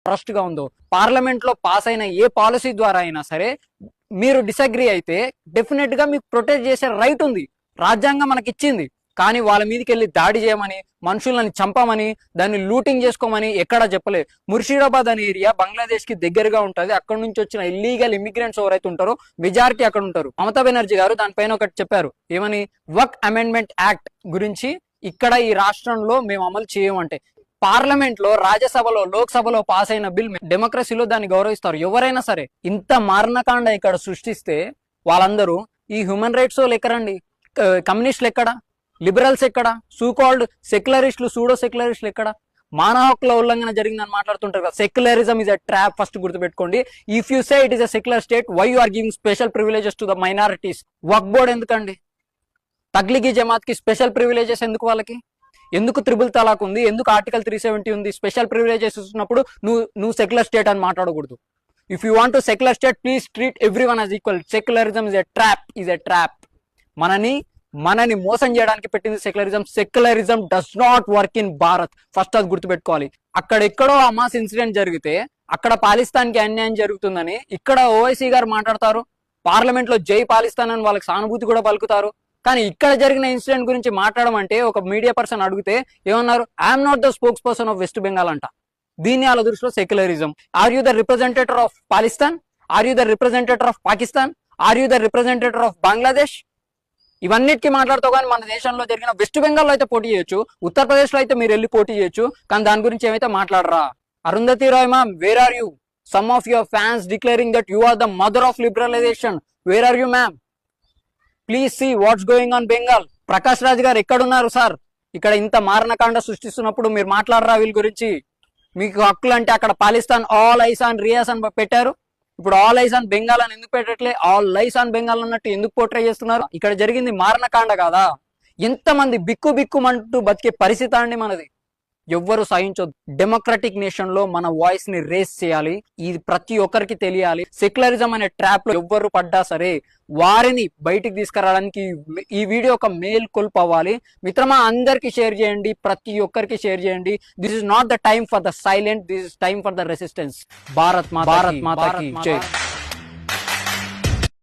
Trust గా ఉందో, parliament లో పాస్ అయిన ఏ పాలసీ ద్వారా అయినా సరే మీరు డిసగ్రీ అయితే డెఫినెట్ గా మీకు ప్రొటెక్ట్ చేసే రైట్ ఉంది, రాజ్యాంగం మనకి ఇచ్చింది. కానీ వాళ్ళ మీదకి వెళ్ళి దాడి చేయమని, మనుషులని చంపమని, దాన్ని లూటింగ్ చేసుకోమని ఎక్కడా చెప్పలేదు. ముర్షిదాబాద్ అనే ఏరియా బంగ్లాదేశ్ కి దగ్గరగా ఉంటది. అక్కడ నుంచి వచ్చిన ఇల్లీగల్ ఇమిగ్రెంట్స్ ఎవరైతే ఉంటారో మెజారిటీ అక్కడ ఉంటారు. మమతా బెనర్జీ గారు దానిపైన ఒకటి చెప్పారు, ఏమని, వర్క్ అమెండ్మెంట్ యాక్ట్ గురించి ఇక్కడ ఈ రాష్ట్రంలో మేము అమలు చేయమంటే, పార్లమెంట్ లో, రాజ్యసభలో, లోక్సభలో పాస్ అయిన బిల్ డెమోక్రసీలో దాన్ని గౌరవిస్తారు ఎవరైనా సరే. ఇంత మారణకాండ ఇక్కడ సృష్టిస్తే వాళ్ళందరూ ఈ హ్యూమన్ రైట్స్ వాళ్ళు ఎక్కడండి? కమ్యూనిస్టులు ఎక్కడ? లిబరల్స్ ఎక్కడ? సూకాల్డ్ సెక్యులరిస్టులు, సూడో సెక్యులరిస్టులు ఎక్కడ? మానవ హక్కుల ఉల్లంఘన జరిగిందని మాట్లాడుతుంటారు కదా. Secularism is a trap, first గుర్తుపెట్టుకోండి. If you say it is a secular state, why you are giving special privileges to the minorities? Waqf board ఎందుకండి? తగ్లిగీ జమాత్ కి స్పెషల్ ప్రివిలేజెస్ ఎందుకు? వాళ్ళకి ఎందుకు త్రిబుల్ తలాక్ ఉంది? ఎందుకు ఆర్టికల్ 370 ఉంది? స్పెషల్ ప్రివిలేజెస్ ఇస్తున్నప్పుడు నువ్వు సెక్యులర్ స్టేట్ అని మాట్లాడకూడదు. If you want to secular state, please treat every one as equal. Secularism is a trap. మనని మోసం చేయడానికి పెట్టింది secularism. Secularism does not work in Bharat, first అది గుర్తుపెట్టుకోవాలి. అక్కడెక్కడో హమాస్ ఇన్సిడెంట్ జరిగితే అక్కడ పాకిస్తాన్ కి అన్యాయం జరుగుతుందని ఇక్కడ ఓవైసీ గారు మాట్లాడతారు. పార్లమెంట్ లో జై పాకిస్తాన్ అని వాళ్ళకి సానుభూతి కూడా పలుకుతారు. కానీ ఇక్కడ జరిగిన ఇన్సిడెంట్ గురించి మాట్లాడమంటే ఒక మీడియా పర్సన్ అడిగితే ఏమన్నారు? I'm not the spokesperson of West Bengal అంట. దీన్ని వాళ్ళ దృష్టిలో secularism. Are you the representative of Pakistan? Are you the representative of Pakistan? Are you the representative of Bangladesh? ఇవన్నిటికీ మాట్లాడుతావు. కానీ మన దేశంలో జరిగిన వెస్ట్ బెంగాల్లో అయితే పోటీ చేయొచ్చు, ఉత్తరప్రదేశ్ లో అయితే మీరు వెళ్ళి పోటీ చేయొచ్చు, కానీ దాని గురించి ఏమైతే మాట్లాడరా? Arundhati Roy ma'am, where are you? Some of your fans declaring that you are the mother of liberalisation. Where are you ma'am? Please see what's going on Bengal. Prakash Raj గారు ఎక్కడున్నారు సార్? ఇక్కడ ఇంత మారణకాండ సృష్టిస్తున్నప్పుడు మీరు మాట్లాడరా వీళ్ళ గురించి? మీకు హక్కులు అంటే అక్కడ పాకిస్తాన్ ఆల్ ఐస్ ఆన్ రియాస్ అని పెట్టారు, ఇప్పుడు ఆల్ ఐస్ ఆన్ బెంగాల్ అని ఎందుకు పెట్టట్లే? ఆల్ ఐస్ ఆన్ బెంగాల్ అన్నట్టు ఎందుకు పోర్ట్రే చేస్తున్నారు? ఇక్కడ జరిగింది మారణకాండ కాదా? ఎంతమంది బిక్కుమంటూ బతికే పరిస్థితి అండి మనది. ఎవ్వరు సహించొద్దు. డెమోక్రటిక్ నేషన్ లో మన వాయిస్ ని రేస్ చేయాలి, ఇది ప్రతి ఒక్కరికి తెలియాలి. సెక్యులరిజం అనే ట్రాప్ లో ఎవ్వరు పడ్డా సరే వారిని బయటికి తీసుకురావడానికి ఈ వీడియో ఒక మేల్ కొల్పు అవ్వాలి. మిత్రమా, అందరికి షేర్ చేయండి, ప్రతి ఒక్కరికి షేర్ చేయండి. This is not the time for the silent, this is time for the resistance. Bharat Mata కీ జై.